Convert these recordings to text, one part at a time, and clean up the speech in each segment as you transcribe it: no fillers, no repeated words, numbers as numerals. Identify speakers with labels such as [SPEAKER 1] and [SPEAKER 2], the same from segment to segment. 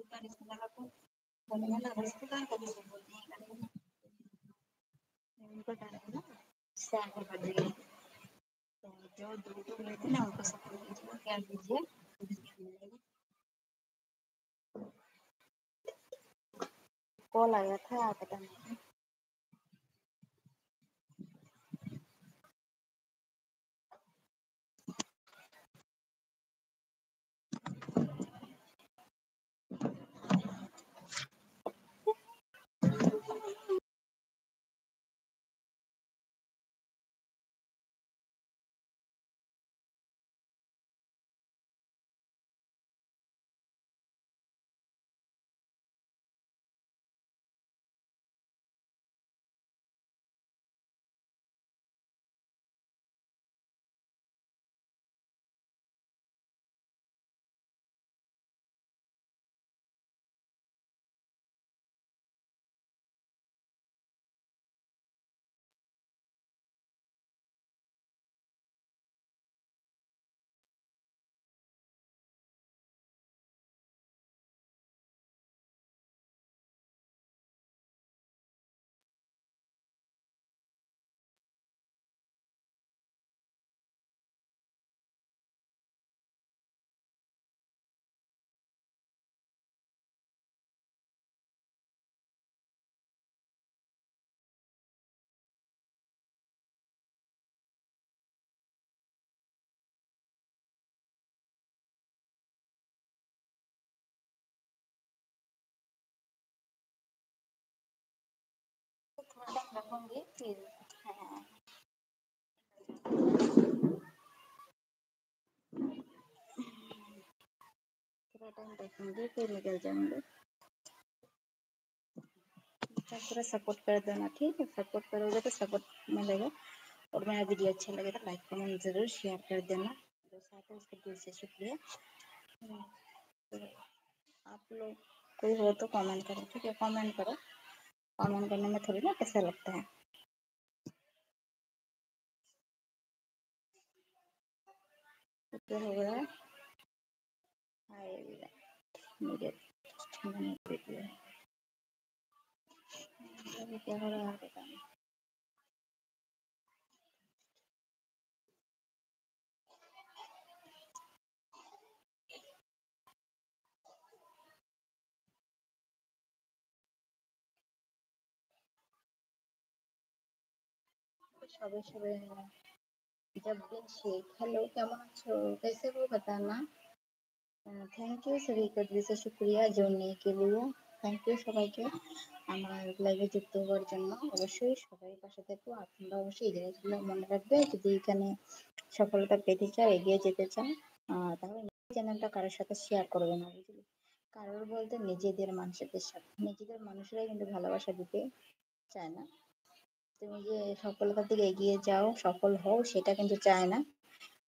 [SPEAKER 1] bukan istilah apa, bagaimana harus bukan kami sebutnya kan ini bukan apa siapa pada तो जो दूर गए थे ना उनको सपोर्ट कीजिए क्या कीजिए कॉल आया था पता नहीं थोड़ा टाइम रखूंगी फिर हाँ थोड़ा टाइम रखूंगी फिर निकल जाऊंगी अच्छा पूरा सपोर्ट कर देना ठीक है सपोर्ट करोगे तो सपोर्ट मिलेगा और मेरा वीडियो अच्छा लगे तो लाइक कमेंट जरूर शेयर कर देना जो साथ है उसको दिल से शुक्रिया तो आप लोग कोई हो तो कमेंट करो ठीक है कमेंट करो कमेंट करने में थोड़ी ना कैसा लगता है क्या हो गया हाय मेरे वीडियो अभी क्या हो रहा है पता नहीं সবে সবে जब दिन शेख हेलो কেমন আছো कैसे हो बताना থ্যাংক ইউ সবাইকে দিল से शुक्रिया जोड़ने के लिए থ্যাংক ইউ সবাইকে আমার লাইভে যুক্ত হওয়ার জন্য অবশ্যই সবাই পাশে থেকো আপনারা অবশ্যই এই জিনিসগুলো মনে রাখবে যদি এখানে সফলতা পেতে চাও এগিয়ে যেতে চাও তাহলে চ্যানেলটা কারোর সাথে শেয়ার করবে না বুঝলি কারোর বলতে নিজেদের মানুষদের সাথে নিজেদের মানুষরাই কিন্তু ভালোবাসা দিতে চায় না তুমি যে সফলতার দিকে এগিয়ে যাও সফল হও সেটা কিন্তু চায় না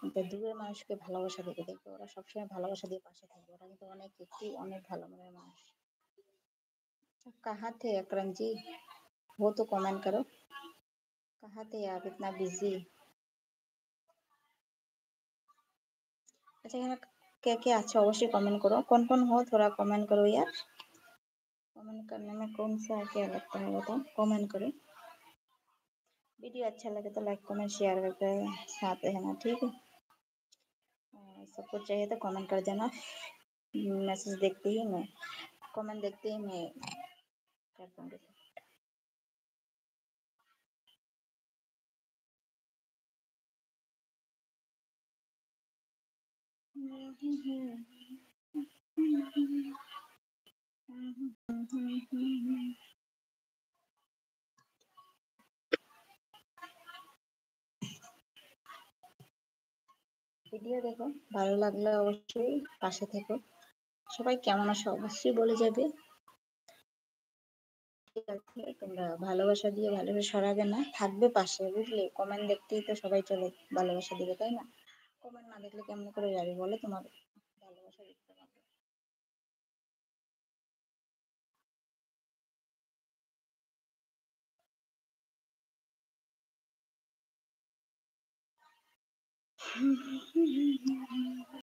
[SPEAKER 1] কিন্তু দূরের মানুষকে ভালোবাসা দিতে দেখবে ওরা সবসময় ভালোবাসা দিয়ে পাশে থাকবে ওরা কিন্তু অনেক একটু অনেক ভালো মনের মানুষ कहाँ थे अकरम जी वो तो कमेंट करो कहाँ थे आप इतना बिजी अच्छा यहाँ क्या क्या अच्छा अवश्य कमेंट करो कौन हो थोड़ा कमेंट करो यार कमेंट करने में कौन सा क्या लगता है बताओ कमेंट करो वीडियो अच्छा लगे तो लाइक कमेंट शेयर करके साथ रहना ठीक है सबको चाहिए तो कमेंट कर देना मैसेज देखते ही मैं कमेंट देखते ही मैं कर दूंगी ভিডিও দেখো ভালো লাগলে অবশ্যই পাশে থেকো সবাই কেমন আছো অবশ্যই বলে যাবে ঠিক আছে তোমরা ভালোবাসা দিয়ে ভালোবাসা সরাবে না থাকবে পাশে বুঝলে কমেন্ট দেখতেই তো সবাই চলে ভালোবাসা দিবে তাই না কমেন্ট না দেখলে কেমন করে যাবে বলো তোমার ভালোবাসা দেখতে পাবে